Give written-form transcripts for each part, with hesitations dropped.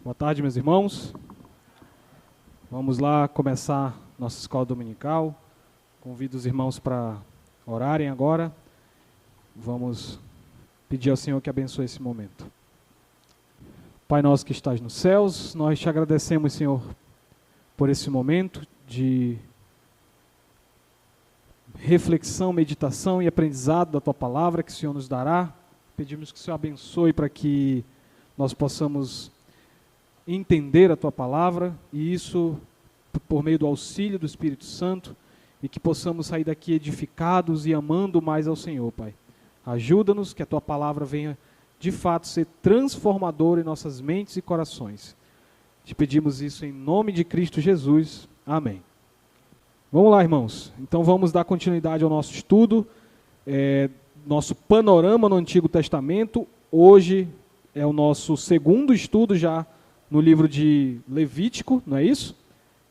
Boa tarde, meus irmãos. Vamos lá começar nossa escola dominical. Convido os irmãos para orarem agora. Vamos pedir ao Senhor que abençoe esse momento. Pai nosso que estás nos céus, nós te agradecemos, Senhor, por esse momento de reflexão, meditação e aprendizado da Tua Palavra que o Senhor nos dará. Pedimos que o Senhor abençoe para que nós possamos entender a Tua Palavra, e isso por meio do auxílio do Espírito Santo, e que possamos sair daqui edificados e amando mais ao Senhor, Pai. Ajuda-nos que a Tua Palavra venha de fato ser transformadora em nossas mentes e corações. Te pedimos isso em nome de Cristo Jesus. Amém. Vamos lá, irmãos. Então vamos dar continuidade ao nosso estudo, nosso panorama no Antigo Testamento. Hoje é o nosso segundo estudo já no livro de Levítico, não é isso?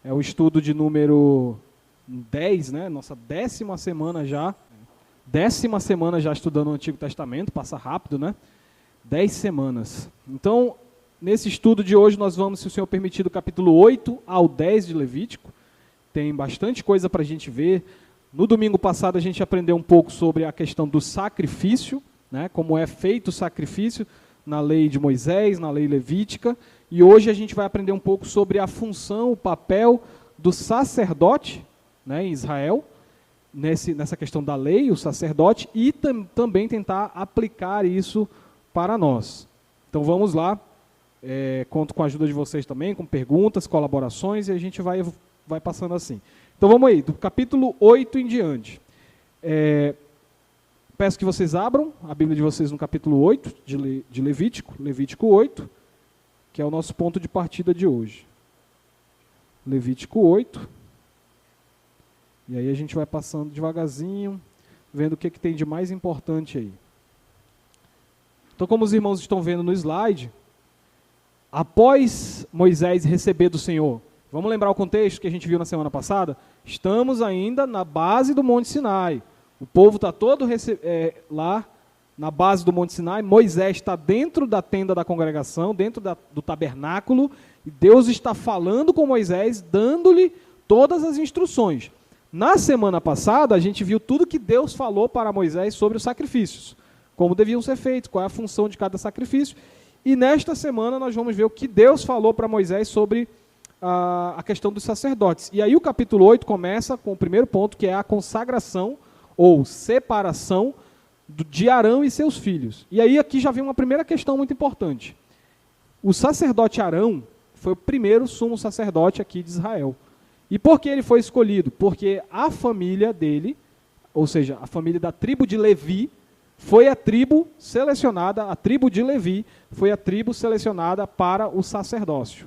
É o estudo de número 10, né? Nossa 10ª semana já. 10ª semana já estudando o Antigo Testamento, passa rápido, né? 10 semanas. Então, nesse estudo de hoje nós vamos, se o Senhor permitir, do capítulo 8 ao 10 de Levítico. Tem bastante coisa para a gente ver. No domingo passado a gente aprendeu um pouco sobre a questão do sacrifício, né? Como é feito o sacrifício na lei de Moisés, na lei levítica. E hoje a gente vai aprender um pouco sobre a função, o papel do sacerdote, né, em Israel, nessa questão da lei, o sacerdote, e também tentar aplicar isso para nós. Então vamos lá, conto com a ajuda de vocês também, com perguntas, colaborações, e a gente vai passando assim. Então vamos aí, do capítulo 8 em diante. Peço que vocês abram a Bíblia de vocês no capítulo 8 de Levítico, Levítico 8, que é o nosso ponto de partida de hoje. Levítico 8. E aí a gente vai passando devagarzinho, vendo o que tem de mais importante aí. Então, como os irmãos estão vendo no slide, após Moisés receber do Senhor, vamos lembrar o contexto que a gente viu na semana passada? Estamos ainda na base do Monte Sinai. O povo está todo lá na base do Monte Sinai. Moisés está dentro da tenda da congregação, dentro do tabernáculo, e Deus está falando com Moisés, dando-lhe todas as instruções. Na semana passada, a gente viu tudo que Deus falou para Moisés sobre os sacrifícios, como deviam ser feitos, qual é a função de cada sacrifício. E nesta semana nós vamos ver o que Deus falou para Moisés sobre a questão dos sacerdotes. E aí o capítulo 8 começa com o primeiro ponto, que é a consagração ou separação de Arão e seus filhos. E aí aqui já vem uma primeira questão muito importante. O sacerdote Arão foi o primeiro sumo sacerdote aqui de Israel. E por que ele foi escolhido? Porque a família dele, ou seja, a família da tribo de Levi, foi a tribo selecionada, a tribo de Levi foi a tribo selecionada para o sacerdócio.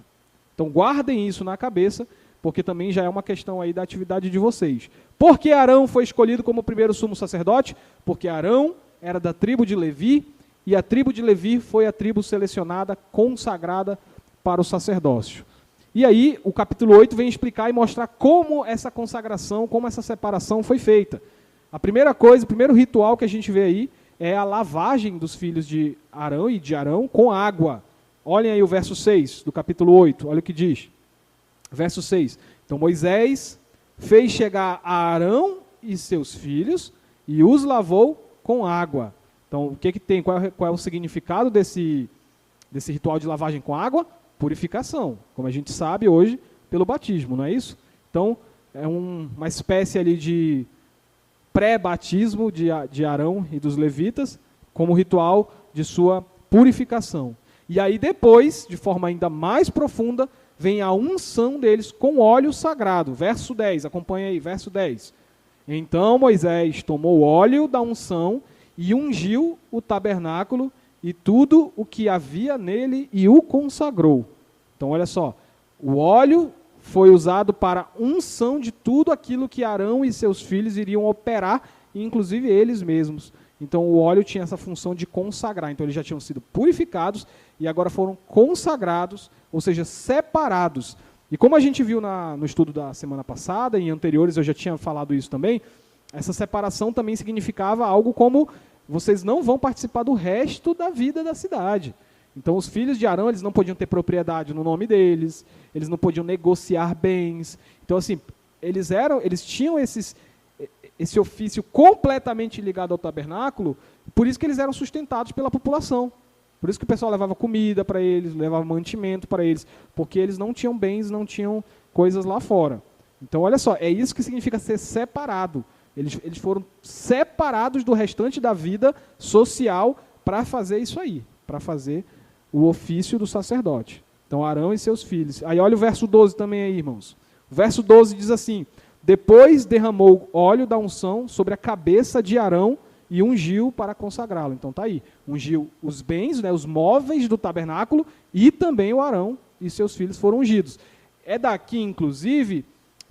Então guardem isso na cabeça, porque também já é uma questão aí da atividade de vocês. Por que Arão foi escolhido como o primeiro sumo sacerdote? Porque Arão era da tribo de Levi, e a tribo de Levi foi a tribo selecionada, consagrada para o sacerdócio. E aí o capítulo 8 vem explicar e mostrar como essa consagração, como essa separação foi feita. A primeira coisa, o primeiro ritual que a gente vê aí é a lavagem dos filhos de Arão e de Arão com água. Olhem aí o verso 6 do capítulo 8, olha o que diz. Verso 6. Então Moisés fez chegar a Arão e seus filhos e os lavou com água. Então o que tem? Qual é o significado desse ritual de lavagem com água? Purificação, como a gente sabe hoje pelo batismo, não é isso? Então é uma espécie ali de pré-batismo de Arão e dos levitas como ritual de sua purificação. E aí depois, de forma ainda mais profunda, vem a unção deles com óleo sagrado. Verso 10, acompanha aí, verso 10. Então Moisés tomou o óleo da unção e ungiu o tabernáculo e tudo o que havia nele e o consagrou. Então olha só, o óleo foi usado para unção de tudo aquilo que Arão e seus filhos iriam operar, inclusive eles mesmos. Então o óleo tinha essa função de consagrar. Então eles já tinham sido purificados e agora foram consagrados, ou seja, separados. E como a gente viu no estudo da semana passada, e em anteriores eu já tinha falado isso também, essa separação também significava algo como vocês não vão participar do resto da vida da cidade. Então os filhos de Arão, eles não podiam ter propriedade no nome deles, eles não podiam negociar bens. Então assim, eles tinham esse ofício completamente ligado ao tabernáculo, por isso que eles eram sustentados pela população. Por isso que o pessoal levava comida para eles, levava mantimento para eles, porque eles não tinham bens, não tinham coisas lá fora. Então, olha só, é isso que significa ser separado. Eles foram separados do restante da vida social para fazer isso aí, para fazer o ofício do sacerdote. Então, Arão e seus filhos. Aí, olha o verso 12 também aí, irmãos. O verso 12 diz assim: depois derramou óleo da unção sobre a cabeça de Arão e ungiu para consagrá-lo. Então está aí, ungiu os bens, né, os móveis do tabernáculo, e também o Arão e seus filhos foram ungidos. É daqui, inclusive,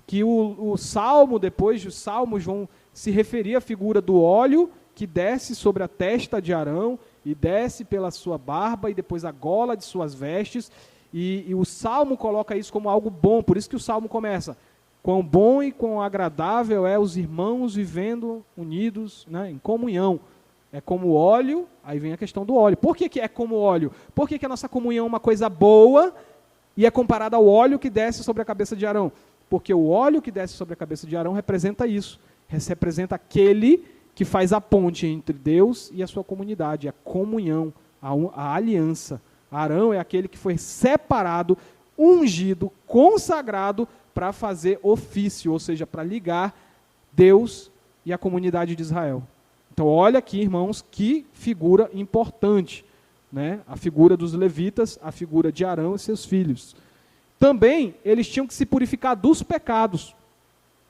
que o Salmo, depois os Salmos vão se referir à figura do óleo que desce sobre a testa de Arão e desce pela sua barba e depois a gola de suas vestes, e o Salmo coloca isso como algo bom, por isso que o Salmo começa: quão bom e quão agradável é os irmãos vivendo unidos, né, em comunhão. É como óleo, aí vem a questão do óleo. Por que é como óleo? Por que a nossa comunhão é uma coisa boa e é comparada ao óleo que desce sobre a cabeça de Arão? Porque o óleo que desce sobre a cabeça de Arão representa isso. Representa aquele que faz a ponte entre Deus e a sua comunidade, a comunhão, a aliança. Arão é aquele que foi separado, ungido, consagrado para fazer ofício, ou seja, para ligar Deus e a comunidade de Israel. Então, olha aqui, irmãos, que figura importante, né? A figura dos levitas, a figura de Arão e seus filhos. Também, eles tinham que se purificar dos pecados,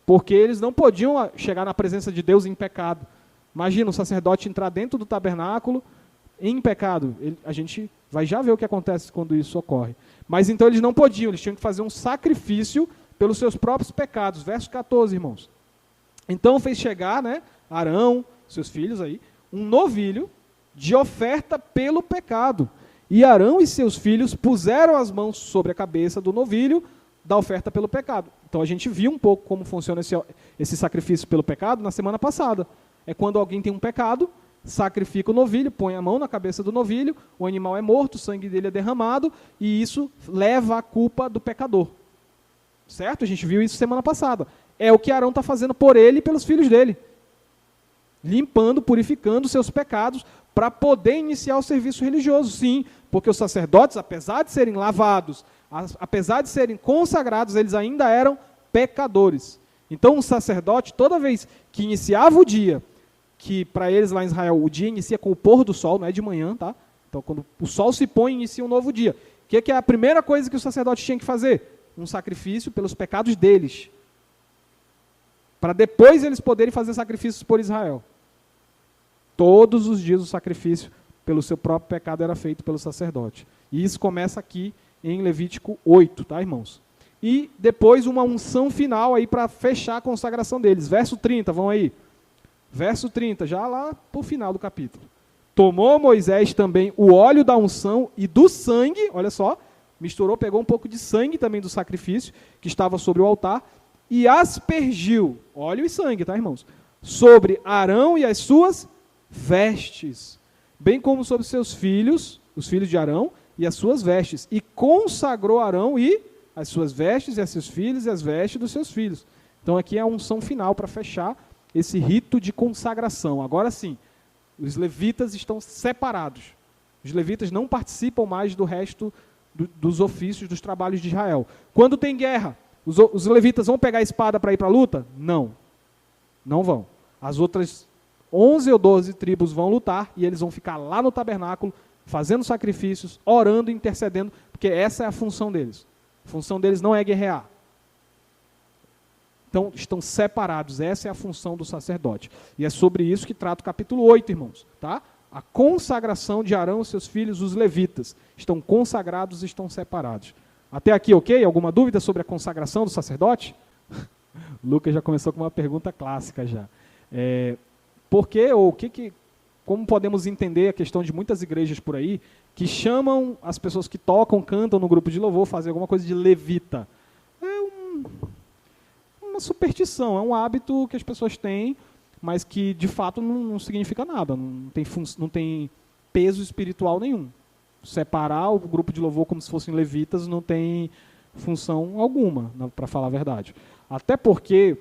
porque eles não podiam chegar na presença de Deus em pecado. Imagina o sacerdote entrar dentro do tabernáculo em pecado. A gente vai já ver o que acontece quando isso ocorre. Mas então eles não podiam, eles tinham que fazer um sacrifício pelos seus próprios pecados. Verso 14, irmãos. Então fez chegar, né, Arão, seus filhos aí, um novilho de oferta pelo pecado. E Arão e seus filhos puseram as mãos sobre a cabeça do novilho da oferta pelo pecado. Então a gente viu um pouco como funciona esse sacrifício pelo pecado na semana passada. É quando alguém tem um pecado, sacrifica o novilho, põe a mão na cabeça do novilho, o animal é morto, o sangue dele é derramado, e isso leva a culpa do pecador. Certo? A gente viu isso semana passada. É o que Arão está fazendo por ele e pelos filhos dele. Limpando, purificando seus pecados para poder iniciar o serviço religioso. Sim, porque os sacerdotes, apesar de serem lavados, apesar de serem consagrados, eles ainda eram pecadores. Então, um sacerdote, toda vez que iniciava o dia, que para eles lá em Israel, o dia inicia com o pôr do sol, não é de manhã, tá? Então, quando o sol se põe, inicia um novo dia. O que é a primeira coisa que o sacerdote tinha que fazer? Um sacrifício pelos pecados deles. Para depois eles poderem fazer sacrifícios por Israel. Todos os dias o sacrifício pelo seu próprio pecado era feito pelo sacerdote. E isso começa aqui em Levítico 8, tá, irmãos? E depois uma unção final aí para fechar a consagração deles. Verso 30, vão aí. Verso 30, já lá para o final do capítulo. Tomou Moisés também o óleo da unção e do sangue, olha só, misturou, pegou um pouco de sangue também do sacrifício que estava sobre o altar e aspergiu, óleo e sangue, tá, irmãos? Sobre Arão e as suas vestes, bem como sobre seus filhos, os filhos de Arão e as suas vestes, e consagrou Arão e as suas vestes, e a seus filhos, e as vestes dos seus filhos. Então aqui é a unção final para fechar esse rito de consagração. Agora sim, os levitas estão separados. Os levitas não participam mais do resto dos ofícios, dos trabalhos de Israel. Quando tem guerra, os levitas vão pegar a espada para ir para a luta? Não. Não vão. As outras 11 ou 12 tribos vão lutar e eles vão ficar lá no tabernáculo, fazendo sacrifícios, orando, intercedendo, porque essa é a função deles. A função deles não é guerrear. Então, estão separados. Essa é a função do sacerdote. E é sobre isso que trata o capítulo 8, irmãos. Tá? A consagração de Arão e seus filhos, os levitas. Estão consagrados e estão separados. Até aqui, ok? Alguma dúvida sobre a consagração do sacerdote? Lucas já começou com uma pergunta clássica já. Por quê, ou como podemos entender a questão de muitas igrejas por aí, que chamam as pessoas que tocam, cantam no grupo de louvor, fazer alguma coisa de levita? Uma superstição, é um hábito que as pessoas têm, mas que de fato não significa nada, não tem peso espiritual nenhum. separar o grupo de louvor como se fossem levitas não tem função alguma, para falar a verdade. Até porque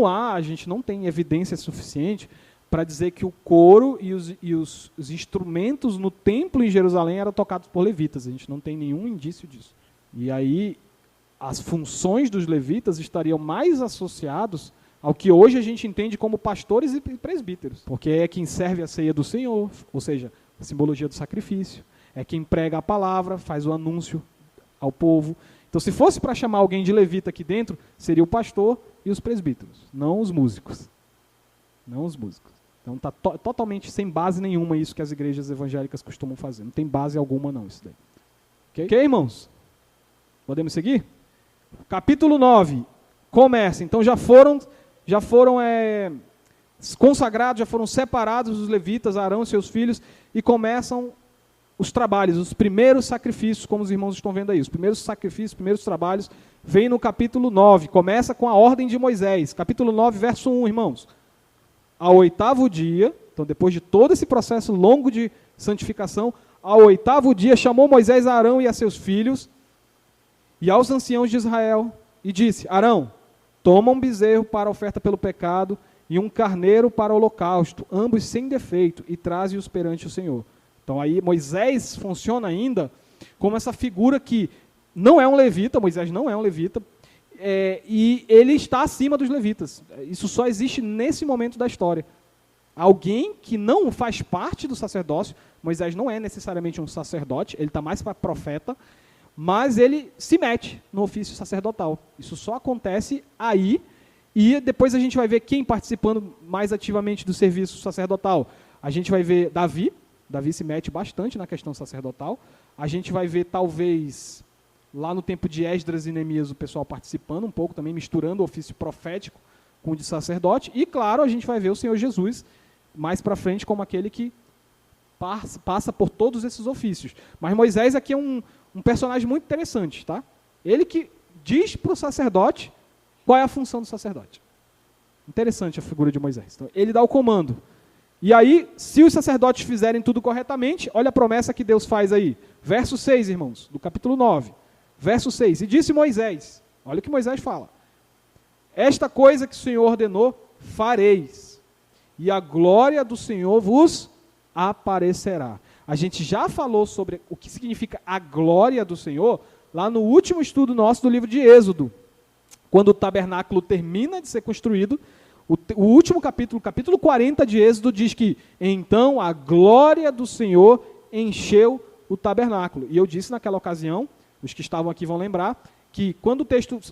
a gente não tem evidência suficiente para dizer que o coro e os instrumentos no templo em Jerusalém eram tocados por levitas. A gente não tem nenhum indício disso. E aí as funções dos levitas estariam mais associados ao que hoje a gente entende como pastores e presbíteros, porque é quem serve a ceia do Senhor, ou seja, a simbologia do sacrifício, é quem prega a palavra, faz o anúncio ao povo. Então, se fosse para chamar alguém de levita aqui dentro, seria o pastor e os presbíteros, não os músicos. Não os músicos. Então, está totalmente sem base nenhuma isso que as igrejas evangélicas costumam fazer. Não tem base alguma não isso daí. Ok, irmãos? Podemos seguir? Capítulo 9 começa. Então, já foram consagrados, já foram separados os levitas, Arão e seus filhos, e começam os trabalhos, os primeiros sacrifícios, como os irmãos estão vendo aí. Os primeiros sacrifícios, os primeiros trabalhos, vem no capítulo 9, começa com a ordem de Moisés. Capítulo 9, verso 1, irmãos. Ao 8º dia, então depois de todo esse processo longo de santificação, ao 8º dia chamou Moisés a Arão e a seus filhos, e aos anciãos de Israel, e disse: Arão, toma um bezerro para a oferta pelo pecado, e um carneiro para o holocausto, ambos sem defeito, e traze-os perante o Senhor. Então aí Moisés funciona ainda como essa figura que não é um levita, Moisés não é um levita, e ele está acima dos levitas. Isso só existe nesse momento da história. Alguém que não faz parte do sacerdócio, Moisés não é necessariamente um sacerdote, ele está mais para profeta, mas ele se mete no ofício sacerdotal. Isso só acontece aí, e depois a gente vai ver quem participando mais ativamente do serviço sacerdotal. A gente vai ver Davi se mete bastante na questão sacerdotal. A gente vai ver, talvez, lá no tempo de Esdras e Neemias, o pessoal participando um pouco também, misturando o ofício profético com o de sacerdote. E, claro, a gente vai ver o Senhor Jesus mais para frente como aquele que passa por todos esses ofícios. Mas Moisés aqui é um personagem muito interessante, tá? Ele que diz para o sacerdote qual é a função do sacerdote. Interessante a figura de Moisés. Então, ele dá o comando. E aí, se os sacerdotes fizerem tudo corretamente, olha a promessa que Deus faz aí. Verso 6, irmãos, do capítulo 9. Verso 6. E disse Moisés, olha o que Moisés fala: esta coisa que o Senhor ordenou, fareis, e a glória do Senhor vos aparecerá. A gente já falou sobre o que significa a glória do Senhor, lá no último estudo nosso do livro de Êxodo. Quando o tabernáculo termina de ser construído, o último capítulo, capítulo 40 de Êxodo, diz que então a glória do Senhor encheu o tabernáculo. E eu disse naquela ocasião, os que estavam aqui vão lembrar, que quando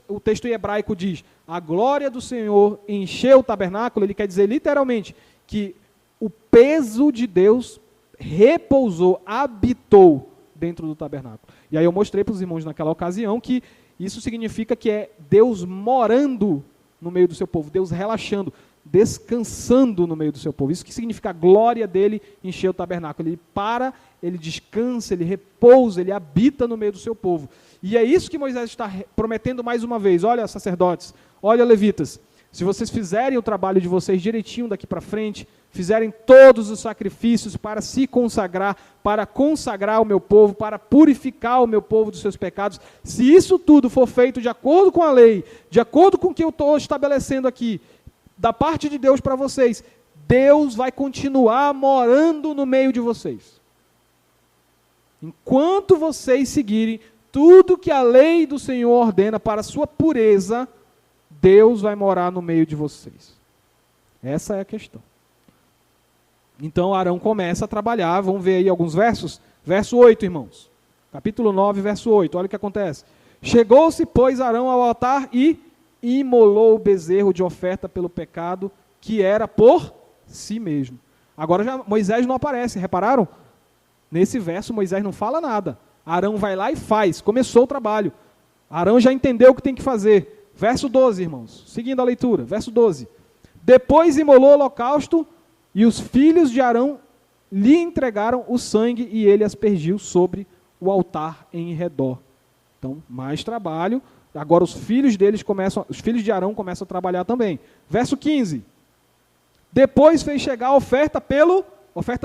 o texto em hebraico diz a glória do Senhor encheu o tabernáculo, ele quer dizer literalmente que o peso de Deus repousou, habitou dentro do tabernáculo. E aí eu mostrei para os irmãos naquela ocasião que isso significa que é Deus morando no meio do seu povo, Deus relaxando, descansando no meio do seu povo. Isso que significa a glória dele encher o tabernáculo. Ele para, ele descansa, ele repousa, ele habita no meio do seu povo. E é isso que Moisés está prometendo mais uma vez. Olha, sacerdotes, olha, levitas, se vocês fizerem o trabalho de vocês direitinho daqui para frente, fizerem todos os sacrifícios para se consagrar, para consagrar o meu povo, para purificar o meu povo dos seus pecados, se isso tudo for feito de acordo com a lei, de acordo com o que eu estou estabelecendo aqui, da parte de Deus para vocês, Deus vai continuar morando no meio de vocês. Enquanto vocês seguirem tudo que a lei do Senhor ordena para a sua pureza, Deus vai morar no meio de vocês. Essa é a questão. Então Arão começa a trabalhar, vamos ver aí alguns versos. Verso 8, irmãos. Capítulo 9, verso 8, olha o que acontece. Chegou-se, pois, Arão ao altar e imolou o bezerro de oferta pelo pecado, que era por si mesmo. Agora já Moisés não aparece, repararam? Nesse verso Moisés não fala nada. Arão vai lá e faz, começou o trabalho. Arão já entendeu o que tem que fazer. Verso 12, irmãos, seguindo a leitura, verso 12. Depois imolou o holocausto, e os filhos de Arão lhe entregaram o sangue, e ele aspergiu sobre o altar em redor. Então, mais trabalho. Agora os filhos de Arão começam a trabalhar também. Verso 15. Depois fez chegar a oferta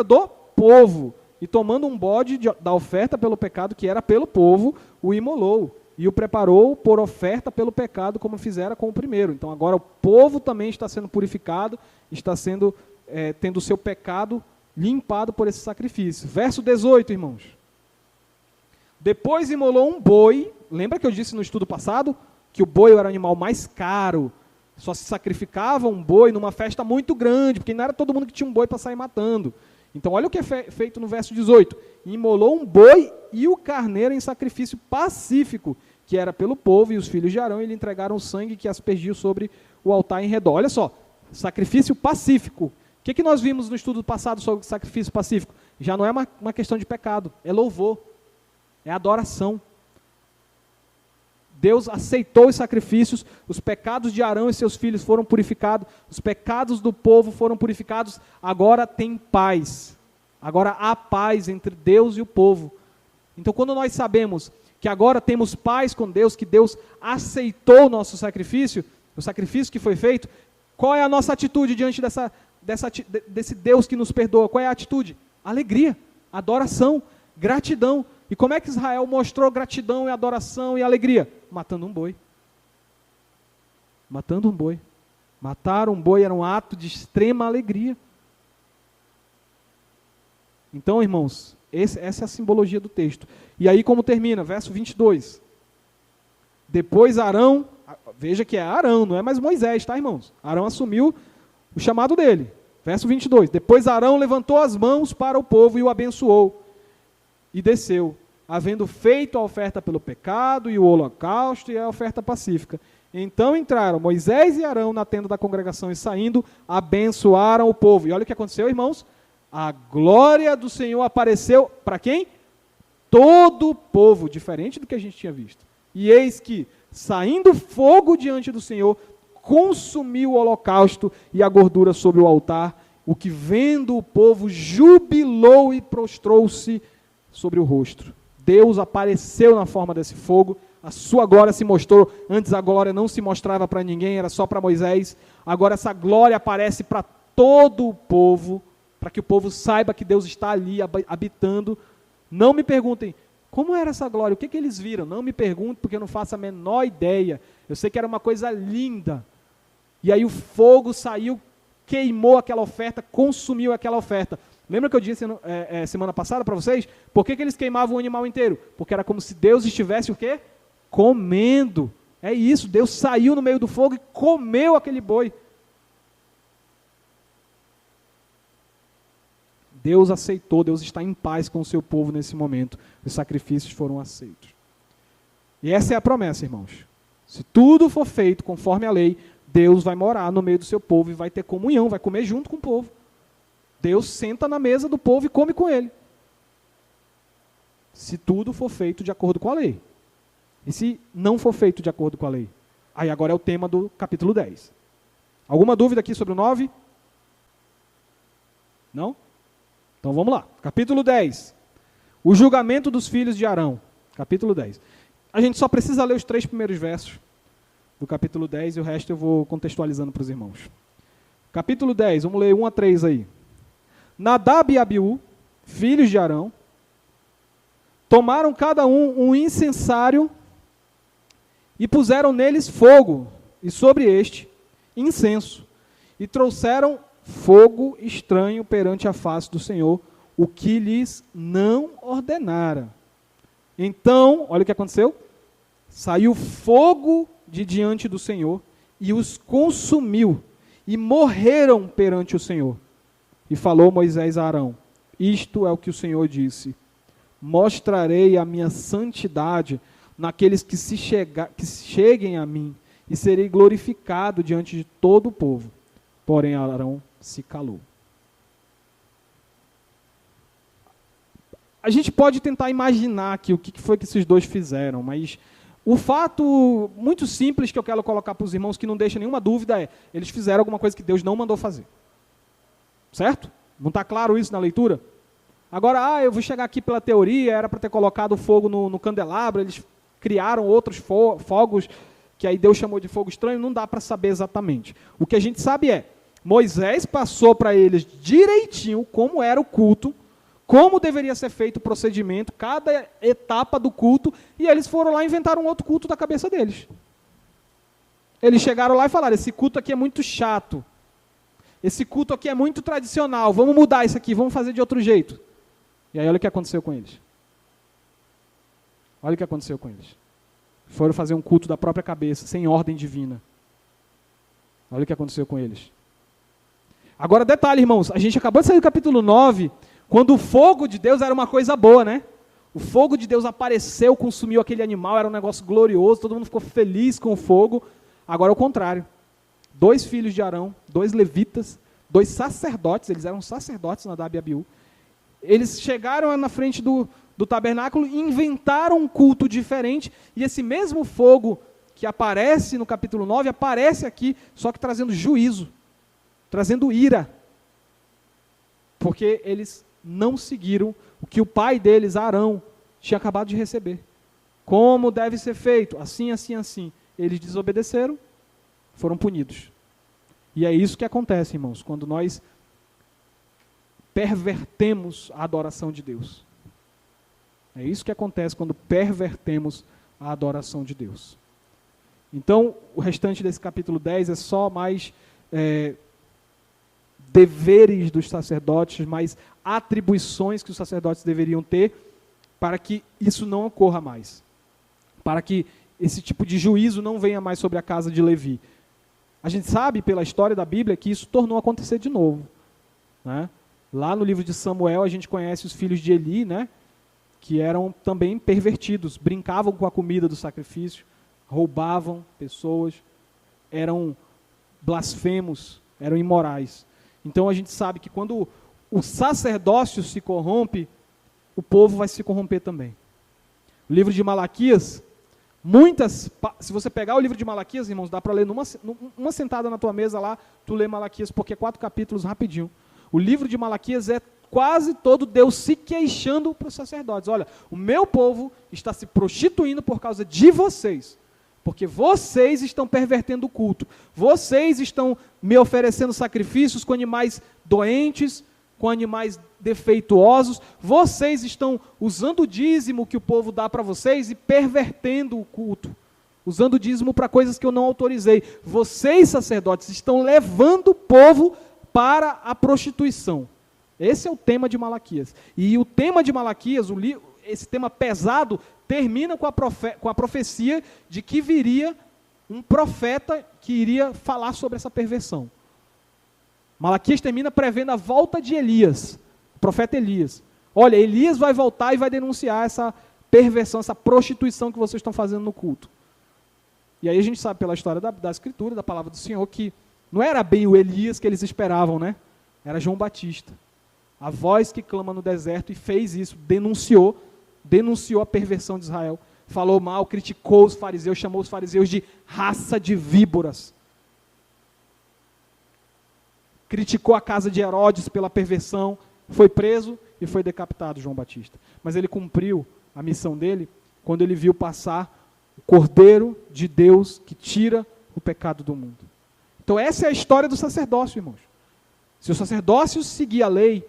do povo, e tomando um bode da oferta pelo pecado, que era pelo povo, o imolou, e o preparou por oferta pelo pecado, como fizera com o primeiro. Então agora o povo também está sendo purificado, está sendo, tendo o seu pecado limpado por esse sacrifício. Verso 18, irmãos. Depois imolou um boi. Lembra que eu disse no estudo passado que o boi era o animal mais caro? Só se sacrificava um boi numa festa muito grande, porque não era todo mundo que tinha um boi para sair matando. Então olha o que é feito no verso 18. Imolou um boi e o carneiro em sacrifício pacífico, que era pelo povo, e os filhos de Arão, e lhe entregaram o sangue que aspergiu sobre o altar em redor. Olha só, sacrifício pacífico. O que nós vimos no estudo passado sobre sacrifício pacífico? Já não é uma questão de pecado, é louvor, é adoração. Deus aceitou os sacrifícios, os pecados de Arão e seus filhos foram purificados, os pecados do povo foram purificados, agora tem paz. Agora há paz entre Deus e o povo. Então quando nós sabemos que agora temos paz com Deus, que Deus aceitou o nosso sacrifício, o sacrifício que foi feito, qual é a nossa atitude diante desse Deus que nos perdoa? Qual é a atitude? Alegria, adoração, gratidão. E como é que Israel mostrou gratidão e adoração e alegria? Matando um boi. Matando um boi. Matar um boi era um ato de extrema alegria. Então, irmãos, essa é a simbologia do texto. E aí como termina? Verso 22. Depois Arão, veja que é Arão, não é mais Moisés, tá, irmãos? Arão assumiu o chamado dele. Verso 22. Depois Arão levantou as mãos para o povo e o abençoou. E desceu, havendo feito a oferta pelo pecado, e o holocausto, e a oferta pacífica. Então entraram Moisés e Arão na tenda da congregação, e saindo, abençoaram o povo. E olha o que aconteceu, irmãos. A glória do Senhor apareceu para quem? Todo o povo, diferente do que a gente tinha visto. E eis que, saindo fogo diante do Senhor, consumiu o holocausto e a gordura sobre o altar, o que vendo o povo jubilou e prostrou-se sobre o rosto. Deus apareceu na forma desse fogo, a sua glória se mostrou. Antes a glória não se mostrava para ninguém, era só para Moisés. Agora essa glória aparece para todo o povo, para que o povo saiba que Deus está ali habitando. Não me perguntem, como era essa glória? O que eles viram? Não me perguntem, porque eu não faço a menor ideia. Eu sei que era uma coisa linda. E aí o fogo saiu, queimou aquela oferta, consumiu aquela oferta. Lembra que eu disse semana passada para vocês? Por que eles queimavam o animal inteiro? Porque era como se Deus estivesse o quê? Comendo. É isso, Deus saiu no meio do fogo e comeu aquele boi. Deus aceitou, Deus está em paz com o seu povo nesse momento. Os sacrifícios foram aceitos. E essa é a promessa, irmãos. Se tudo for feito conforme a lei, Deus vai morar no meio do seu povo e vai ter comunhão, vai comer junto com o povo. Deus senta na mesa do povo e come com ele. Se tudo for feito de acordo com a lei. E se não for feito de acordo com a lei? Aí agora é o tema do capítulo 10. Alguma dúvida aqui sobre o 9? Não? Então vamos lá. Capítulo 10. O julgamento dos filhos de Arão. Capítulo 10. A gente só precisa ler os 3 primeiros versos do capítulo 10 e o resto eu vou contextualizando para os irmãos. Capítulo 10, vamos ler 1 a 3 aí. Nadab e Abiú, filhos de Arão, tomaram cada um incensário e puseram neles fogo, e sobre este incenso, e trouxeram fogo estranho perante a face do Senhor, o que lhes não ordenara. Então, olha o que aconteceu, saiu fogo de diante do Senhor, e os consumiu, e morreram perante o Senhor. E falou Moisés a Arão, isto é o que o Senhor disse, mostrarei a minha santidade naqueles que cheguem a mim, e serei glorificado diante de todo o povo. Porém Arão se calou. A gente pode tentar imaginar aqui o que foi que esses dois fizeram, mas o fato muito simples que eu quero colocar para os irmãos, que não deixa nenhuma dúvida, é, eles fizeram alguma coisa que Deus não mandou fazer. Certo? Não está claro isso na leitura? Agora, eu vou chegar aqui pela teoria, era para ter colocado fogo no candelabro, eles criaram outros fogos, que aí Deus chamou de fogo estranho, não dá para saber exatamente. O que a gente sabe é, Moisés passou para eles direitinho como era o culto, como deveria ser feito o procedimento, cada etapa do culto, e eles foram lá e inventaram um outro culto da cabeça deles. Eles chegaram lá e falaram, esse culto aqui é muito chato, esse culto aqui é muito tradicional, vamos mudar isso aqui, vamos fazer de outro jeito. E aí olha o que aconteceu com eles. Olha o que aconteceu com eles. Foram fazer um culto da própria cabeça, sem ordem divina. Olha o que aconteceu com eles. Agora, detalhe, irmãos, a gente acabou de sair do capítulo 9, quando o fogo de Deus era uma coisa boa, né? O fogo de Deus apareceu, consumiu aquele animal, era um negócio glorioso, todo mundo ficou feliz com o fogo. Agora é o contrário. 2 filhos de Arão, 2 levitas, 2 sacerdotes, eles eram sacerdotes, Nadab e Abiú. Eles chegaram na frente do tabernáculo e inventaram um culto diferente, e esse mesmo fogo que aparece no capítulo 9, aparece aqui, só que trazendo juízo, trazendo ira, porque eles não seguiram o que o pai deles, Arão, tinha acabado de receber. Como deve ser feito? Assim, assim, assim. Eles desobedeceram, foram punidos. E é isso que acontece, irmãos, quando nós pervertemos a adoração de Deus. É isso que acontece quando pervertemos a adoração de Deus. Então, o restante desse capítulo 10 é só mais deveres dos sacerdotes, mais atribuições que os sacerdotes deveriam ter para que isso não ocorra mais. Para que esse tipo de juízo não venha mais sobre a casa de Levi. A gente sabe, pela história da Bíblia, que isso tornou a acontecer de novo, né? Lá no livro de Samuel, a gente conhece os filhos de Eli, né? Que eram também pervertidos, brincavam com a comida do sacrifício, roubavam pessoas, eram blasfemos, eram imorais. Então a gente sabe que quando o sacerdócio se corrompe, o povo vai se corromper também. O livro de Malaquias, se você pegar o livro de Malaquias, irmãos, dá para ler numa sentada na tua mesa lá, tu lê Malaquias, porque é 4 capítulos rapidinho. O livro de Malaquias é quase todo Deus se queixando para os sacerdotes. Olha, o meu povo está se prostituindo por causa de vocês, porque vocês estão pervertendo o culto, vocês estão me oferecendo sacrifícios com animais doentes, com animais defeituosos, vocês estão usando o dízimo que o povo dá para vocês e pervertendo o culto, usando o dízimo para coisas que eu não autorizei. Vocês, sacerdotes, estão levando o povo para a prostituição. Esse é o tema de Malaquias. E o tema de Malaquias, esse tema pesado, termina com a profecia de que viria um profeta que iria falar sobre essa perversão. Malaquias termina prevendo a volta de Elias, o profeta Elias. Olha, Elias vai voltar e vai denunciar essa perversão, essa prostituição que vocês estão fazendo no culto. E aí a gente sabe pela história da Escritura, da palavra do Senhor, que não era bem o Elias que eles esperavam, né? Era João Batista. A voz que clama no deserto, e fez isso, denunciou a perversão de Israel, falou mal, criticou os fariseus, chamou os fariseus de raça de víboras. Criticou a casa de Herodes pela perversão, foi preso e foi decapitado João Batista. Mas ele cumpriu a missão dele quando ele viu passar o Cordeiro de Deus que tira o pecado do mundo. Então essa é a história do sacerdócio, irmãos. Se o sacerdócio seguir a lei,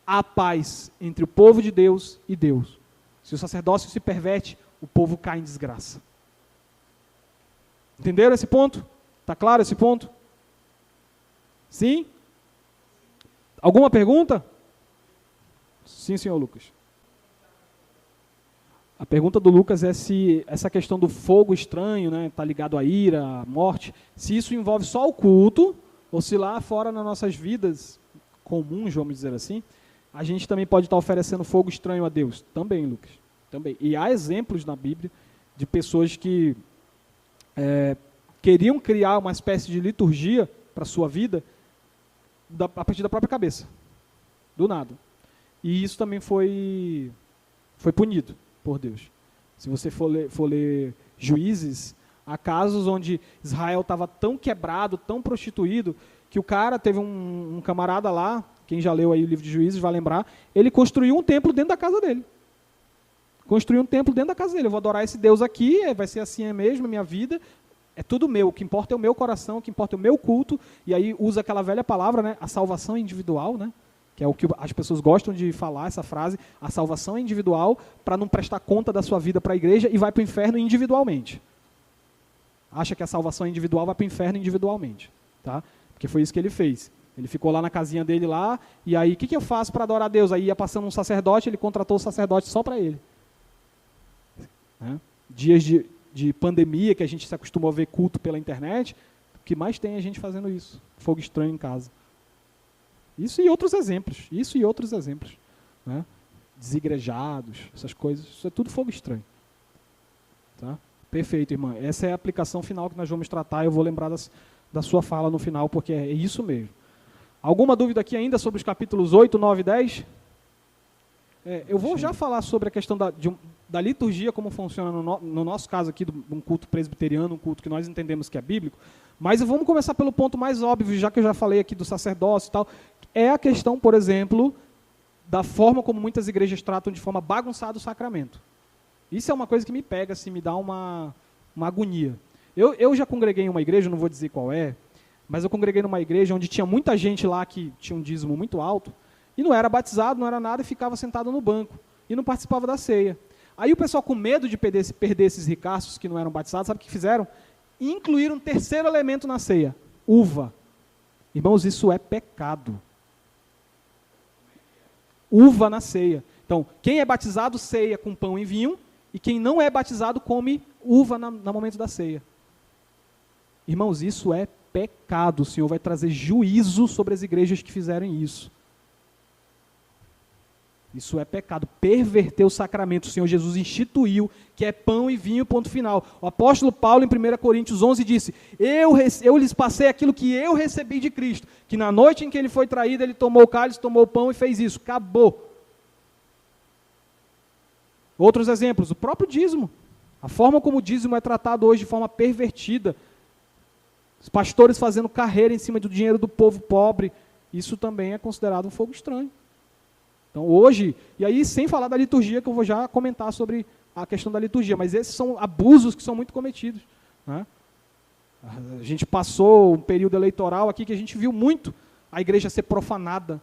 há paz entre o povo de Deus e Deus. Se o sacerdócio se perverte, o povo cai em desgraça. Entenderam esse ponto? Está claro esse ponto? Sim? Alguma pergunta? Sim, senhor Lucas. A pergunta do Lucas é se essa questão do fogo estranho, né, está ligado à ira, à morte, se isso envolve só o culto, ou se lá fora nas nossas vidas comuns, vamos dizer assim, a gente também pode estar oferecendo fogo estranho a Deus. Também, Lucas. Também. E há exemplos na Bíblia de pessoas que queriam criar uma espécie de liturgia para a sua vida a partir da própria cabeça. Do nada. E isso também foi punido por Deus. Se você for ler Juízes, há casos onde Israel estava tão quebrado, tão prostituído, que o cara teve um camarada lá, quem já leu aí o livro de Juízes vai lembrar, ele construiu um templo dentro da casa dele. Construiu um templo dentro da casa dele. Eu vou adorar esse Deus aqui, vai ser assim mesmo, a minha vida, é tudo meu. O que importa é o meu coração, o que importa é o meu culto. E aí usa aquela velha palavra, né? A salvação individual, né? que é o que as pessoas gostam de falar, essa frase, a salvação é individual, para não prestar conta da sua vida para a igreja e vai para o inferno individualmente. Acha que a salvação é individual, vai para o inferno individualmente. Tá? Porque foi isso que ele fez. Ele ficou lá na casinha dele lá, e aí, o que eu faço para adorar a Deus? Aí ia passando um sacerdote, ele contratou o sacerdote só para ele. Né? Dias de pandemia, que a gente se acostumou a ver culto pela internet, o que mais tem é a gente fazendo isso. Fogo estranho em casa. Isso e outros exemplos. Né? Desigrejados, essas coisas. Isso é tudo fogo estranho. Tá? Perfeito, irmã. Essa é a aplicação final que nós vamos tratar. Eu vou lembrar da sua fala no final, porque é isso mesmo. Alguma dúvida aqui ainda sobre os capítulos 8, 9 e 10? Eu vou já falar sobre a questão da liturgia, como funciona no nosso caso aqui, de um culto presbiteriano, um culto que nós entendemos que é bíblico, mas vamos começar pelo ponto mais óbvio, já que eu já falei aqui do sacerdócio e tal, é a questão, por exemplo, da forma como muitas igrejas tratam de forma bagunçada o sacramento. Isso é uma coisa que me pega, assim, me dá uma agonia. Eu já congreguei em uma igreja, não vou dizer qual é, mas eu congreguei numa igreja onde tinha muita gente lá que tinha um dízimo muito alto, e não era batizado, não era nada, e ficava sentado no banco, e não participava da ceia. Aí o pessoal, com medo de perder esses ricaços que não eram batizados, sabe o que fizeram? Incluíram um terceiro elemento na ceia, uva. Irmãos, isso é pecado. Uva na ceia. Então, quem é batizado ceia com pão e vinho, e quem não é batizado come uva no momento da ceia. Irmãos, isso é pecado. O Senhor vai trazer juízo sobre as igrejas que fizerem isso. Isso é pecado, perverter o sacramento. O Senhor Jesus instituiu que é pão e vinho, ponto final. O apóstolo Paulo, em 1 Coríntios 11, disse, eu lhes passei aquilo que eu recebi de Cristo, que na noite em que ele foi traído, ele tomou o cálice, tomou o pão e fez isso. Acabou. Outros exemplos, o próprio dízimo. A forma como o dízimo é tratado hoje de forma pervertida. Os pastores fazendo carreira em cima do dinheiro do povo pobre. Isso também é considerado um fogo estranho. Então hoje, e aí sem falar da liturgia, que eu vou já comentar sobre a questão da liturgia, mas esses são abusos que são muito cometidos. Né? A gente passou um período eleitoral aqui que a gente viu muito a igreja ser profanada,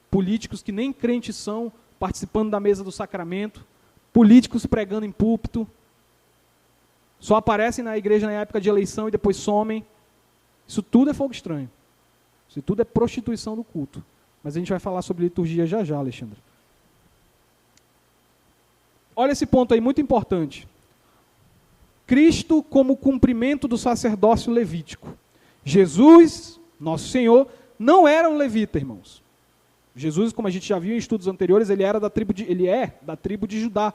políticos que nem crentes são, participando da mesa do sacramento, políticos pregando em púlpito, só aparecem na igreja na época de eleição e depois somem. Isso tudo é fogo estranho. Isso tudo é prostituição do culto. Mas a gente vai falar sobre liturgia já já, Alexandre. Olha esse ponto aí, muito importante. Cristo como cumprimento do sacerdócio levítico. Jesus, nosso Senhor, não era um levita, irmãos. Jesus, como a gente já viu em estudos anteriores, ele é da tribo de Judá.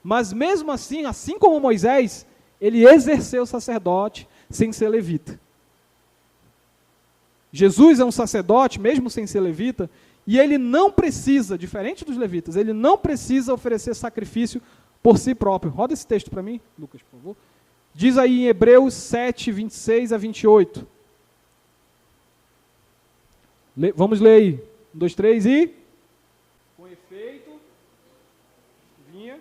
Mas mesmo assim, assim como Moisés, ele exerceu o sacerdote sem ser levita. Jesus é um sacerdote, mesmo sem ser levita, e ele não precisa, diferente dos levitas, ele não precisa oferecer sacrifício por si próprio. Roda esse texto para mim, Lucas, por favor. Diz aí em Hebreus 7, 26 a 28. Vamos ler aí. 1, 2, 3 e... Com efeito, vinha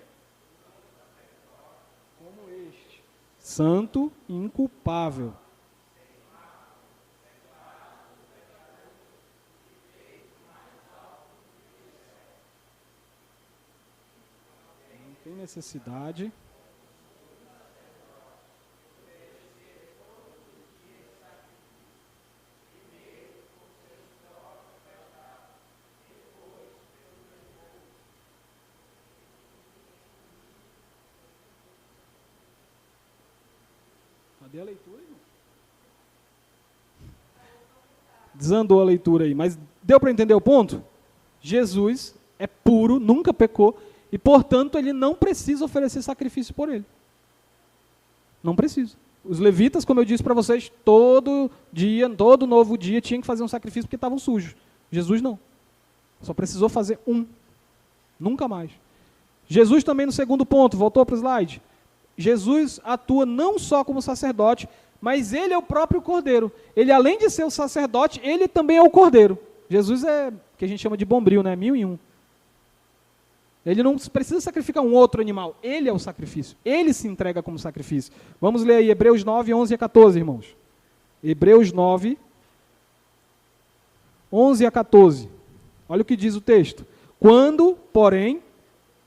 como este, santo e inculpável. Tem necessidade. Cadê a leitura, irmão? Desandou a leitura aí, mas deu para entender o ponto? Jesus é puro, nunca pecou, e, portanto, ele não precisa oferecer sacrifício por ele. Não precisa. Os levitas, como eu disse para vocês, todo novo dia, tinham que fazer um sacrifício porque estavam sujos. Jesus não. Só precisou fazer um. Nunca mais. Jesus também no segundo ponto, voltou para o slide. Jesus atua não só como sacerdote, mas ele é o próprio Cordeiro. Ele, além de ser o sacerdote, ele também é o Cordeiro. Jesus é, que a gente chama de bombril, né? 1001. Ele não precisa sacrificar um outro animal. Ele é o sacrifício. Ele se entrega como sacrifício. Vamos ler aí Hebreus 9, 11 a 14, irmãos. Hebreus 9, 11 a 14. Olha o que diz o texto. Quando, porém,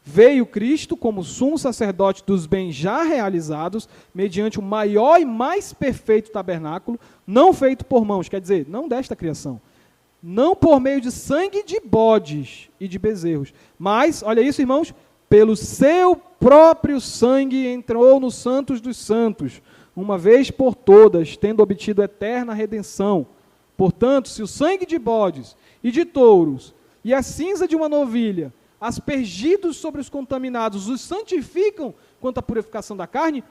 veio Cristo como sumo sacerdote dos bens já realizados, mediante o maior e mais perfeito tabernáculo, não feito por mãos, quer dizer, não desta criação, não por meio de sangue de bodes e de bezerros, mas, olha isso, irmãos, pelo seu próprio sangue entrou nos santos dos santos, uma vez por todas, tendo obtido eterna redenção. Portanto, se o sangue de bodes e de touros e a cinza de uma novilha, aspergidos sobre os contaminados, os santificam quanto à purificação da carne,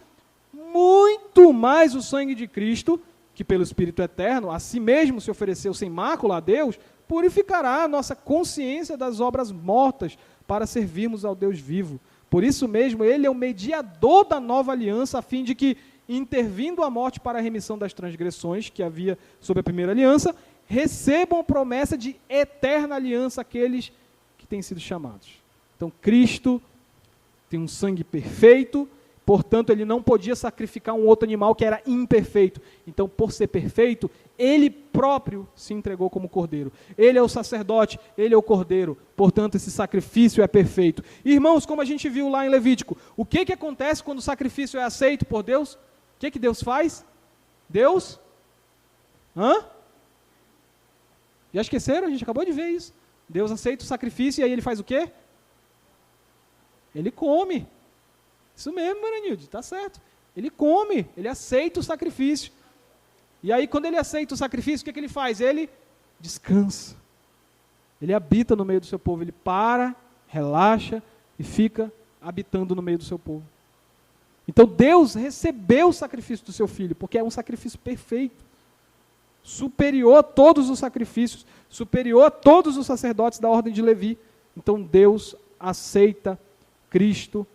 muito mais o sangue de Cristo, que pelo Espírito Eterno, a si mesmo se ofereceu sem mácula a Deus, purificará a nossa consciência das obras mortas, para servirmos ao Deus vivo. Por isso mesmo, ele é o mediador da nova aliança, a fim de que, intervindo a morte para a remissão das transgressões que havia sob a primeira aliança, recebam a promessa de eterna aliança aqueles que têm sido chamados. Então, Cristo tem um sangue perfeito, portanto, ele não podia sacrificar um outro animal que era imperfeito. Então, por ser perfeito, ele próprio se entregou como cordeiro. Ele é o sacerdote, ele é o cordeiro. Portanto, esse sacrifício é perfeito. Irmãos, como a gente viu lá em Levítico, o que acontece quando o sacrifício é aceito por Deus? O que Deus faz? Deus? Já esqueceram? A gente acabou de ver isso. Deus aceita o sacrifício e aí ele faz o quê? Ele come. Isso mesmo, Maranilde, está certo. Ele come, ele aceita o sacrifício. E aí, quando ele aceita o sacrifício, o que ele faz? Ele descansa. Ele habita no meio do seu povo. Ele para, relaxa e fica habitando no meio do seu povo. Então, Deus recebeu o sacrifício do seu filho, porque é um sacrifício perfeito. Superior a todos os sacrifícios, superior a todos os sacerdotes da ordem de Levi. Então, Deus aceita Cristo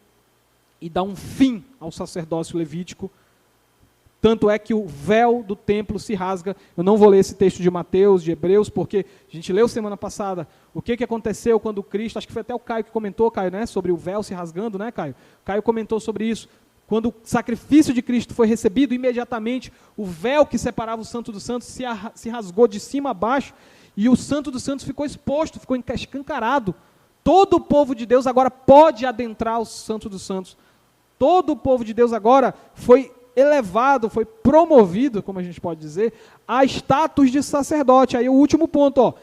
e dá um fim ao sacerdócio levítico. Tanto é que o véu do templo se rasga. Eu não vou ler esse texto de Mateus, de Hebreus, porque a gente leu semana passada o que aconteceu quando Cristo, acho que foi até o Caio que comentou, Caio, né, sobre o véu se rasgando, né, Caio? Caio comentou sobre isso. Quando o sacrifício de Cristo foi recebido, imediatamente o véu que separava o Santo dos Santos se rasgou de cima a baixo e o Santo dos Santos ficou exposto, ficou escancarado. Todo o povo de Deus agora pode adentrar o Santo dos Santos. Todo o povo de Deus agora foi elevado, foi promovido, como a gente pode dizer, a status de sacerdote. Aí o último ponto,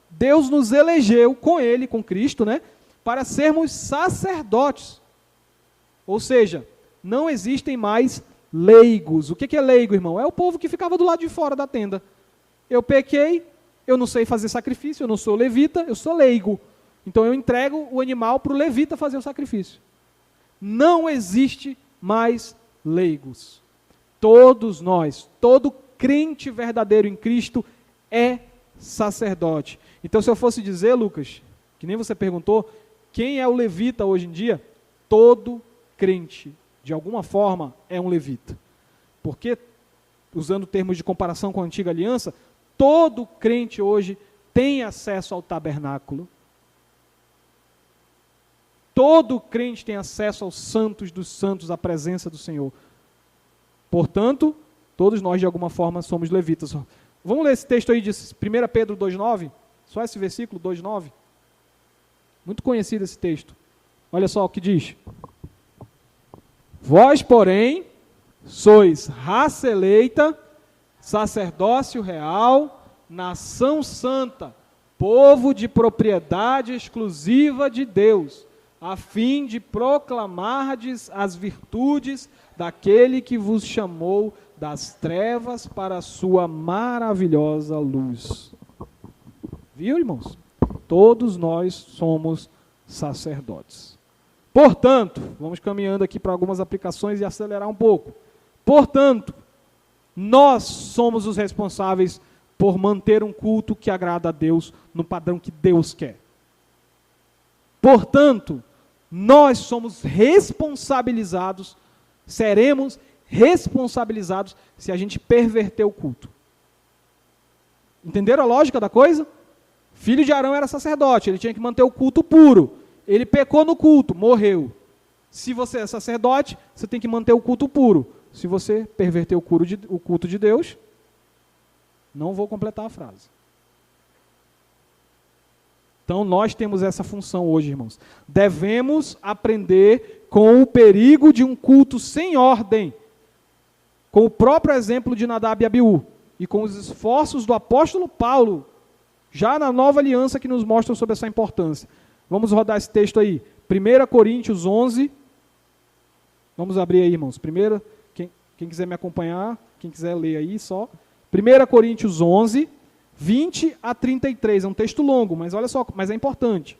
Deus nos elegeu com ele, com Cristo, né, para sermos sacerdotes. Ou seja, não existem mais leigos. O que é leigo, irmão? É o povo que ficava do lado de fora da tenda. Eu pequei, eu não sei fazer sacrifício, eu não sou levita, eu sou leigo. Então eu entrego o animal para o levita fazer o sacrifício. Não existe mais leigos. Todos nós, todo crente verdadeiro em Cristo é sacerdote. Então, se eu fosse dizer, Lucas, que nem você perguntou, quem é o levita hoje em dia? Todo crente, de alguma forma, é um levita. Porque, usando termos de comparação com a antiga aliança, todo crente hoje tem acesso ao tabernáculo. Todo crente tem acesso aos santos dos santos, à presença do Senhor. Portanto, todos nós, de alguma forma, somos levitas. Vamos ler esse texto aí de 1 Pedro 2,9? Só esse versículo 2,9. Muito conhecido esse texto. Olha só o que diz. Vós, porém, sois raça eleita, sacerdócio real, nação santa, povo de propriedade exclusiva de Deus, a fim de proclamardes as virtudes daquele que vos chamou das trevas para a sua maravilhosa luz. Viu, irmãos? Todos nós somos sacerdotes. Portanto, vamos caminhando aqui para algumas aplicações e acelerar um pouco. Portanto, nós somos os responsáveis por manter um culto que agrada a Deus no padrão que Deus quer. Portanto, nós somos responsabilizados, seremos responsabilizados se a gente perverter o culto. Entenderam a lógica da coisa? Filho de Arão era sacerdote, ele tinha que manter o culto puro. Ele pecou no culto, morreu. Se você é sacerdote, você tem que manter o culto puro. Se você perverter o culto de Deus, não vou completar a frase. Então nós temos essa função hoje, irmãos. Devemos aprender com o perigo de um culto sem ordem, com o próprio exemplo de Nadab e Abiú, e com os esforços do apóstolo Paulo, já na nova aliança, que nos mostram sobre essa importância. Vamos rodar esse texto aí. 1 Coríntios 11. Vamos abrir aí, irmãos. Quem quiser me acompanhar, quem quiser ler aí só. 1 Coríntios 11, 20 a 33. É um texto longo, mas olha só, mas é importante.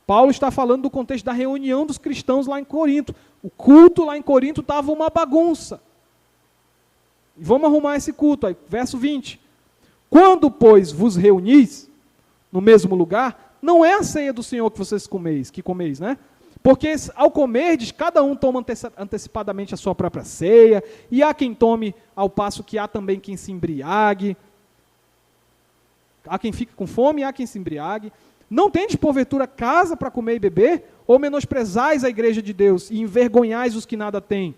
Paulo está falando do contexto da reunião dos cristãos lá em Corinto. O culto lá em Corinto estava uma bagunça. E vamos arrumar esse culto aí. Verso 20. Quando, pois, vos reunis no mesmo lugar, não é a ceia do Senhor que vocês comeis, né? Porque ao comerdes, cada um toma antecipadamente a sua própria ceia, e há quem tome ao passo que há também quem se embriague. Há quem fique com fome e há quem se embriague. Não tendes, porventura, casa para comer e beber? Ou menosprezais a igreja de Deus e envergonhais os que nada têm?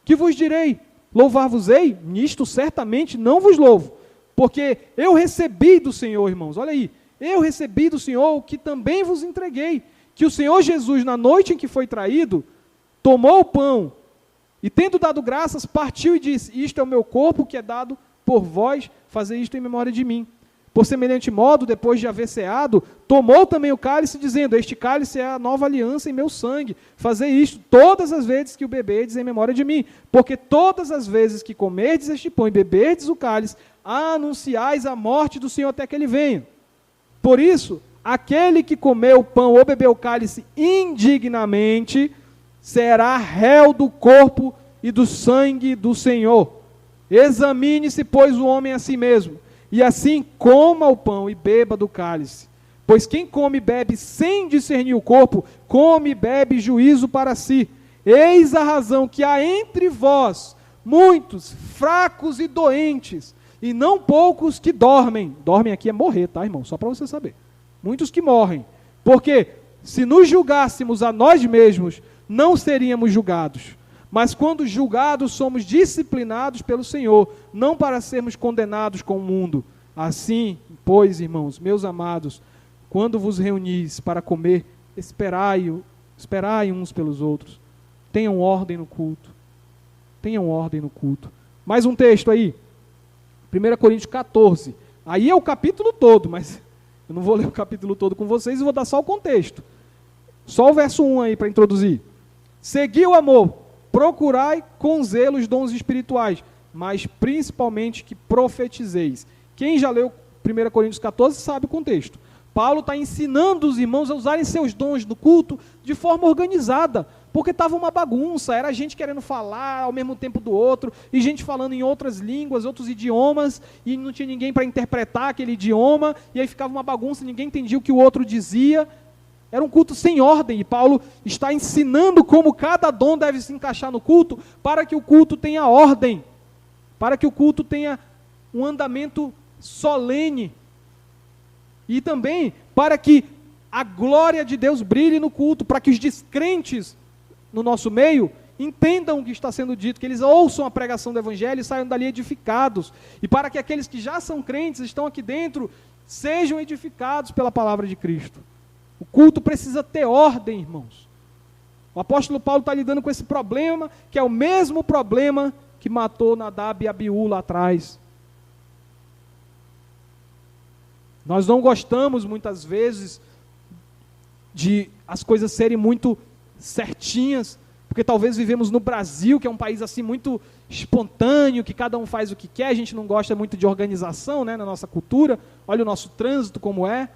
Que vos direi? Louvar-vos-ei? Nisto certamente não vos louvo. Porque eu recebi do Senhor, irmãos, olha aí. Eu recebi do Senhor o que também vos entreguei. Que o Senhor Jesus, na noite em que foi traído, tomou o pão e, tendo dado graças, partiu e disse: isto é o meu corpo que é dado por vós, fazer isto em memória de mim. Por semelhante modo, depois de haver ceado, tomou também o cálice, dizendo: este cálice é a nova aliança em meu sangue. Fazer isto todas as vezes que o beberdes em memória de mim. Porque todas as vezes que comerdes este pão e beberdes o cálice, anunciais a morte do Senhor até que ele venha. Por isso, aquele que comeu o pão ou bebeu o cálice indignamente, será réu do corpo e do sangue do Senhor. Examine-se, pois, o homem a si mesmo, e assim coma o pão e beba do cálice. Pois quem come e bebe sem discernir o corpo, come e bebe juízo para si. Eis a razão que há entre vós muitos fracos e doentes, e não poucos que dormem. Dormem aqui é morrer, tá, irmão? Só para você saber. Muitos que morrem. Porque se nos julgássemos a nós mesmos, não seríamos julgados. Mas quando julgados, somos disciplinados pelo Senhor, não para sermos condenados com o mundo. Assim, pois, irmãos, meus amados, quando vos reunis para comer, esperai uns pelos outros. Tenham ordem no culto. Tenham ordem no culto. Mais um texto aí. 1 Coríntios 14. Aí é o capítulo todo, mas eu não vou ler o capítulo todo com vocês e vou dar só o contexto. Só o verso 1 aí para introduzir. Segui o amor, procurai com zelo os dons espirituais, mas principalmente que profetizeis. Quem já leu 1 Coríntios 14 sabe o contexto. Paulo está ensinando os irmãos a usarem seus dons no culto de forma organizada, porque estava uma bagunça, era gente querendo falar ao mesmo tempo do outro, e gente falando em outras línguas, outros idiomas, e não tinha ninguém para interpretar aquele idioma, e aí ficava uma bagunça, ninguém entendia o que o outro dizia. Era um culto sem ordem, e Paulo está ensinando como cada dom deve se encaixar no culto, para que o culto tenha ordem, para que o culto tenha um andamento solene, e também para que a glória de Deus brilhe no culto, para que os descrentes no nosso meio entendam o que está sendo dito, que eles ouçam a pregação do Evangelho e saiam dali edificados, e para que aqueles que já são crentes, estão aqui dentro, sejam edificados pela palavra de Cristo. O culto precisa ter ordem, irmãos. O apóstolo Paulo está lidando com esse problema, que é o mesmo problema que matou Nadab e Abiú lá atrás. Nós não gostamos, muitas vezes, de as coisas serem muito certinhas, porque talvez vivemos no Brasil, que é um país assim muito espontâneo, que cada um faz o que quer, a gente não gosta muito de organização, né, na nossa cultura. Olha o nosso trânsito como é.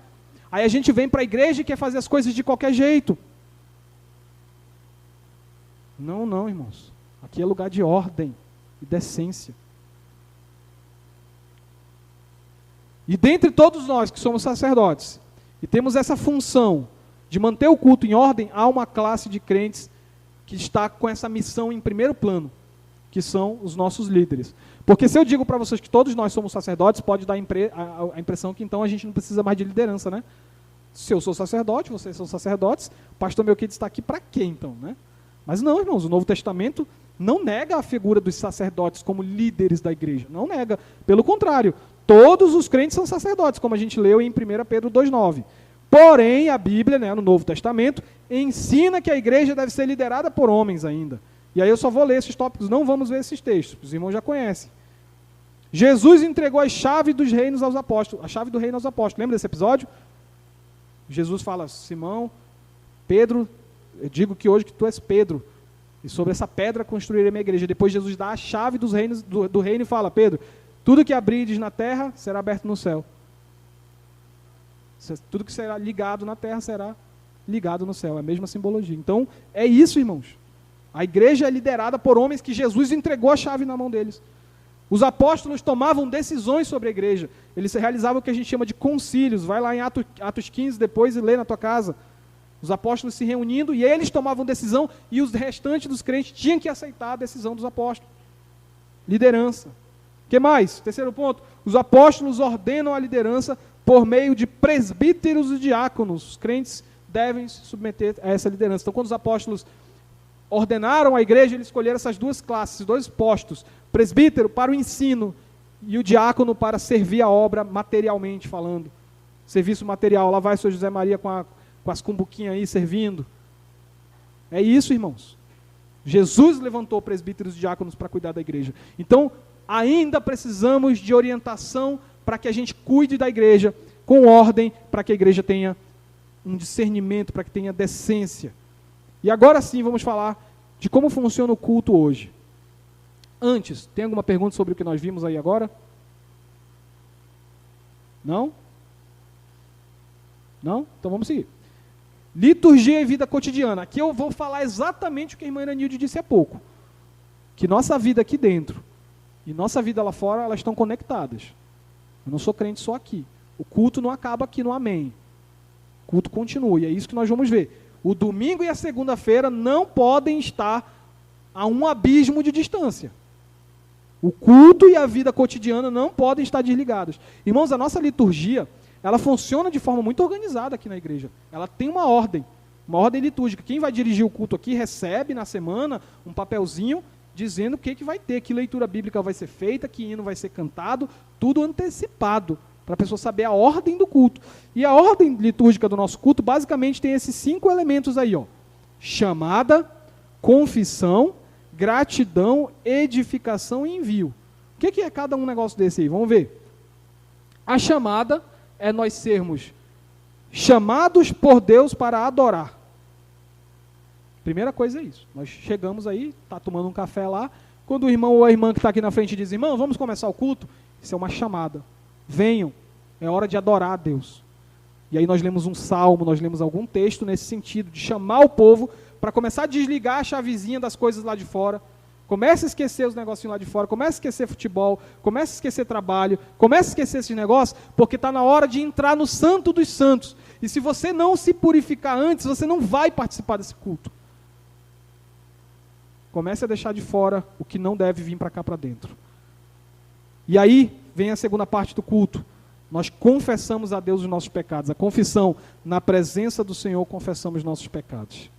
Aí a gente vem para a igreja e quer fazer as coisas de qualquer jeito. Não, não, irmãos. Aqui é lugar de ordem e decência. E dentre todos nós que somos sacerdotes, e temos essa função de manter o culto em ordem, há uma classe de crentes que está com essa missão em primeiro plano, que são os nossos líderes. Porque se eu digo para vocês que todos nós somos sacerdotes, pode dar a impressão que então a gente não precisa mais de liderança, né? Se eu sou sacerdote, vocês são sacerdotes, o pastor Melquides está aqui para quê então, né? Mas não, irmãos, o Novo Testamento não nega a figura dos sacerdotes como líderes da igreja, não nega, pelo contrário, todos os crentes são sacerdotes, como a gente leu em 1 Pedro 2,9. Porém, a Bíblia, né, no Novo Testamento, ensina que a igreja deve ser liderada por homens ainda. E aí eu só vou ler esses tópicos, não vamos ver esses textos, os irmãos já conhecem. Jesus entregou a chave dos reinos aos apóstolos, a chave do reino aos apóstolos. Lembra desse episódio? Jesus fala, Simão, Pedro, eu digo que hoje que tu és Pedro, e sobre essa pedra construirei minha igreja. Depois Jesus dá a chave dos reinos, do reino e fala, Pedro, tudo que abrides na terra será aberto no céu. Tudo que será ligado na terra será ligado no céu. É a mesma simbologia. Então, é isso, irmãos. A igreja é liderada por homens que Jesus entregou a chave na mão deles. Os apóstolos tomavam decisões sobre a igreja. Eles realizavam o que a gente chama de concílios. Vai lá em Atos 15 depois e lê na tua casa. Os apóstolos se reunindo e eles tomavam decisão e os restantes dos crentes tinham que aceitar a decisão dos apóstolos. Liderança. O que mais? Terceiro ponto. Os apóstolos ordenam a liderança por meio de presbíteros e diáconos. Os crentes devem se submeter a essa liderança. Então, quando os apóstolos ordenaram a igreja, eles escolheram essas duas classes, dois postos. Presbítero para o ensino e o diácono para servir a obra materialmente falando. Serviço material. Lá vai o seu José Maria com as cumbuquinhas aí servindo. É isso, irmãos. Jesus levantou presbíteros e diáconos para cuidar da igreja. Então, ainda precisamos de orientação para que a gente cuide da igreja com ordem, para que a igreja tenha um discernimento, para que tenha decência. E agora sim vamos falar de como funciona o culto hoje. Antes, tem alguma pergunta sobre o que nós vimos aí agora? Não? Não? Então vamos seguir. Liturgia e vida cotidiana. Aqui eu vou falar exatamente o que a irmã Iranilde disse há pouco. Que nossa vida aqui dentro e nossa vida lá fora, elas estão conectadas. Eu não sou crente só aqui. O culto não acaba aqui no amém. O culto continua, e é isso que nós vamos ver. O domingo e a segunda-feira não podem estar a um abismo de distância. O culto e a vida cotidiana não podem estar desligados. Irmãos, a nossa liturgia, ela funciona de forma muito organizada aqui na igreja. Ela tem uma ordem litúrgica. Quem vai dirigir o culto aqui recebe na semana um papelzinho dizendo o que vai ter, que leitura bíblica vai ser feita, que hino vai ser cantado, tudo antecipado, para a pessoa saber a ordem do culto. E a ordem litúrgica do nosso culto, basicamente, tem esses 5 elementos aí, ó. Chamada, confissão, gratidão, edificação e envio. O que é cada um negócio desse aí? Vamos ver. A chamada é nós sermos chamados por Deus para adorar. Primeira coisa é isso. Nós chegamos aí, está tomando um café lá, quando o irmão ou a irmã que está aqui na frente diz, irmão, vamos começar o culto? Isso é uma chamada. Venham, é hora de adorar a Deus. E aí nós lemos um salmo, nós lemos algum texto nesse sentido, de chamar o povo para começar a desligar a chavezinha das coisas lá de fora. Comece a esquecer os negocinhos lá de fora, comece a esquecer futebol, comece a esquecer trabalho, comece a esquecer esses negócios, porque está na hora de entrar no Santo dos Santos. E se você não se purificar antes, você não vai participar desse culto. Comece a deixar de fora o que não deve vir para cá para dentro. E aí vem a segunda parte do culto. Nós confessamos a Deus os nossos pecados. A confissão, na presença do Senhor, confessamos nossos pecados.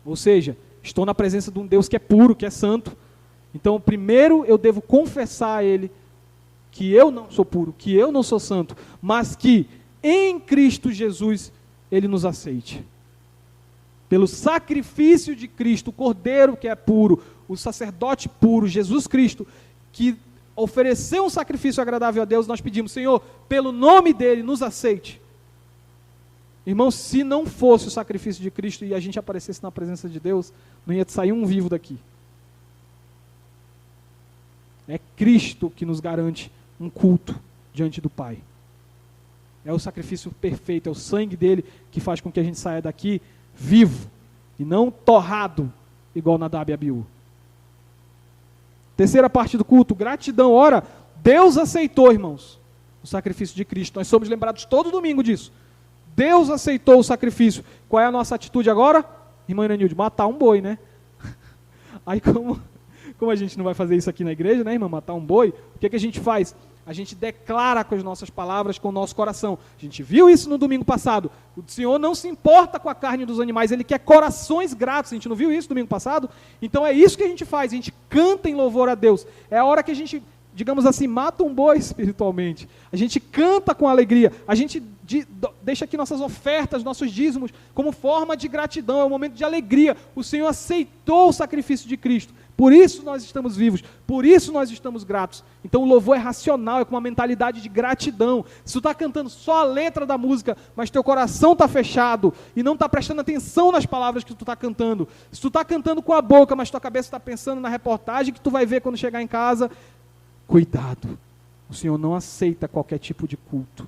Ou seja, estou na presença de um Deus que é puro, que é santo. Então, primeiro eu devo confessar a Ele que eu não sou puro, que eu não sou santo, mas que em Cristo Jesus Ele nos aceite. Pelo sacrifício de Cristo, o Cordeiro que é puro, o sacerdote puro, Jesus Cristo, que ofereceu um sacrifício agradável a Deus, nós pedimos, Senhor, pelo nome dEle, nos aceite. Irmãos, se não fosse o sacrifício de Cristo e a gente aparecesse na presença de Deus, não ia sair um vivo daqui. É Cristo que nos garante um culto diante do Pai. É o sacrifício perfeito, é o sangue dele que faz com que a gente saia daqui vivo e não torrado, igual Nadab e Abiú. Terceira parte do culto, gratidão. Ora, Deus aceitou, irmãos, o sacrifício de Cristo. Nós somos lembrados todo domingo disso. Deus aceitou o sacrifício. Qual é a nossa atitude agora? Irmã Iranilde, matar um boi, né? Aí como a gente não vai fazer isso aqui na igreja, né, irmã? Matar um boi, o que a gente faz? A gente declara com as nossas palavras, com o nosso coração. A gente viu isso no domingo passado. O Senhor não se importa com a carne dos animais, Ele quer corações gratos. A gente não viu isso no domingo passado? Então é isso que a gente faz, a gente canta em louvor a Deus. É a hora que a gente, digamos assim, mata um boi espiritualmente. A gente canta com alegria. A gente deixa aqui nossas ofertas, nossos dízimos, como forma de gratidão, é um momento de alegria. O Senhor aceitou o sacrifício de Cristo, por isso nós estamos vivos, por isso nós estamos gratos. Então o louvor é racional, é com uma mentalidade de gratidão. Se tu está cantando só a letra da música, mas teu coração está fechado, e não está prestando atenção nas palavras que tu está cantando, se tu está cantando com a boca, mas tua cabeça está pensando na reportagem que tu vai ver quando chegar em casa, cuidado, o Senhor não aceita qualquer tipo de culto.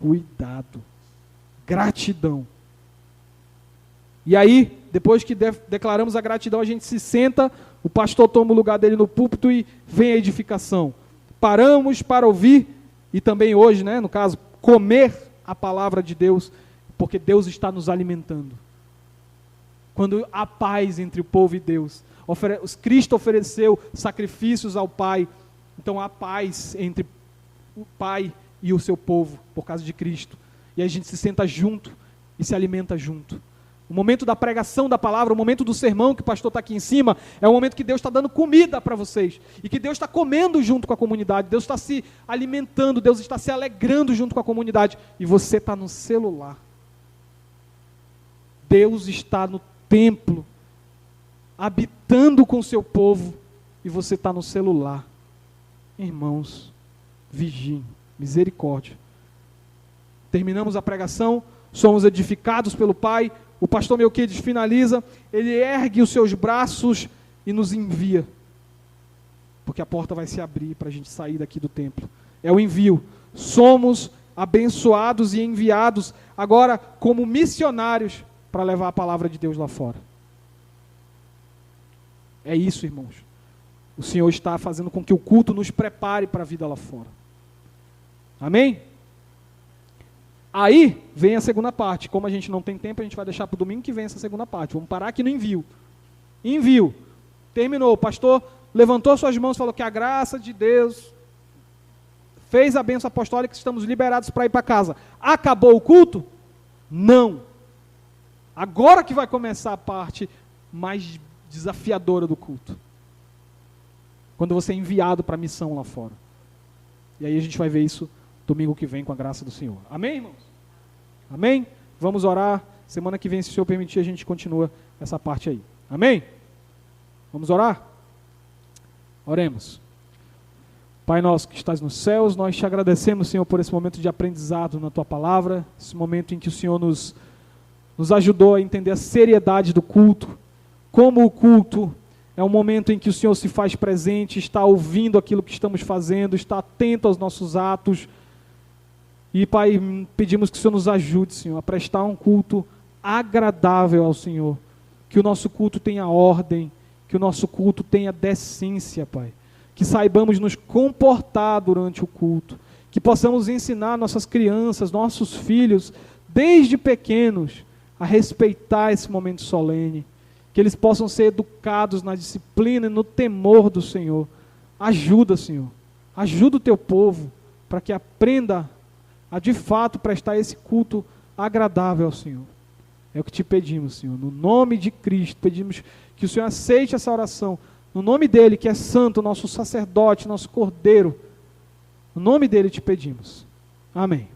Cuidado, gratidão. E aí, depois que declaramos a gratidão, a gente se senta, o pastor toma o lugar dele no púlpito e vem a edificação. Paramos para ouvir, e também hoje, né, no caso, comer a palavra de Deus, porque Deus está nos alimentando. Quando há paz entre o povo e Deus, Cristo ofereceu sacrifícios ao Pai, então há paz entre o Pai e o seu povo, por causa de Cristo. E aí a gente se senta junto e se alimenta junto. O momento da pregação da palavra, o momento do sermão que o pastor está aqui em cima, é o momento que Deus está dando comida para vocês. E que Deus está comendo junto com a comunidade. Deus está se alimentando, Deus está se alegrando junto com a comunidade. E você está no celular. Deus está no templo, habitando com o seu povo. E você está no celular. Irmãos, vigiem. Misericórdia. Terminamos a pregação, somos edificados pelo Pai, o pastor Melquiades finaliza, ele ergue os seus braços e nos envia, porque a porta vai se abrir para a gente sair daqui do templo. É o envio. Somos abençoados e enviados agora como missionários para levar a palavra de Deus lá fora. É isso, irmãos. O Senhor está fazendo com que o culto nos prepare para a vida lá fora. Amém? Aí vem a segunda parte. Como a gente não tem tempo, a gente vai deixar para o domingo que vem essa segunda parte. Vamos parar aqui no envio. Envio. Terminou. O pastor levantou suas mãos e falou que a graça de Deus fez a bênção apostólica, estamos liberados para ir para casa. Acabou o culto? Não. Agora que vai começar a parte mais desafiadora do culto. Quando você é enviado para a missão lá fora. E aí a gente vai ver isso domingo que vem com a graça do Senhor. Amém, irmãos? Amém? Vamos orar. Semana que vem, se o Senhor permitir, a gente continua essa parte aí. Amém? Vamos orar? Oremos. Pai nosso que estás nos céus, nós te agradecemos, Senhor, por esse momento de aprendizado na Tua palavra, esse momento em que o Senhor nos ajudou a entender a seriedade do culto, como o culto é um momento em que o Senhor se faz presente, está ouvindo aquilo que estamos fazendo, está atento aos nossos atos. E, Pai, pedimos que o Senhor nos ajude, Senhor, a prestar um culto agradável ao Senhor. Que o nosso culto tenha ordem, que o nosso culto tenha decência, Pai. Que saibamos nos comportar durante o culto. Que possamos ensinar nossas crianças, nossos filhos, desde pequenos, a respeitar esse momento solene. Que eles possam ser educados na disciplina e no temor do Senhor. Ajuda, Senhor. Ajuda o Teu povo para que aprenda a de fato prestar esse culto agradável ao Senhor. É o que te pedimos, Senhor. No nome de Cristo, pedimos que o Senhor aceite essa oração. No nome dEle, que é santo, nosso sacerdote, nosso cordeiro. No nome dEle te pedimos. Amém.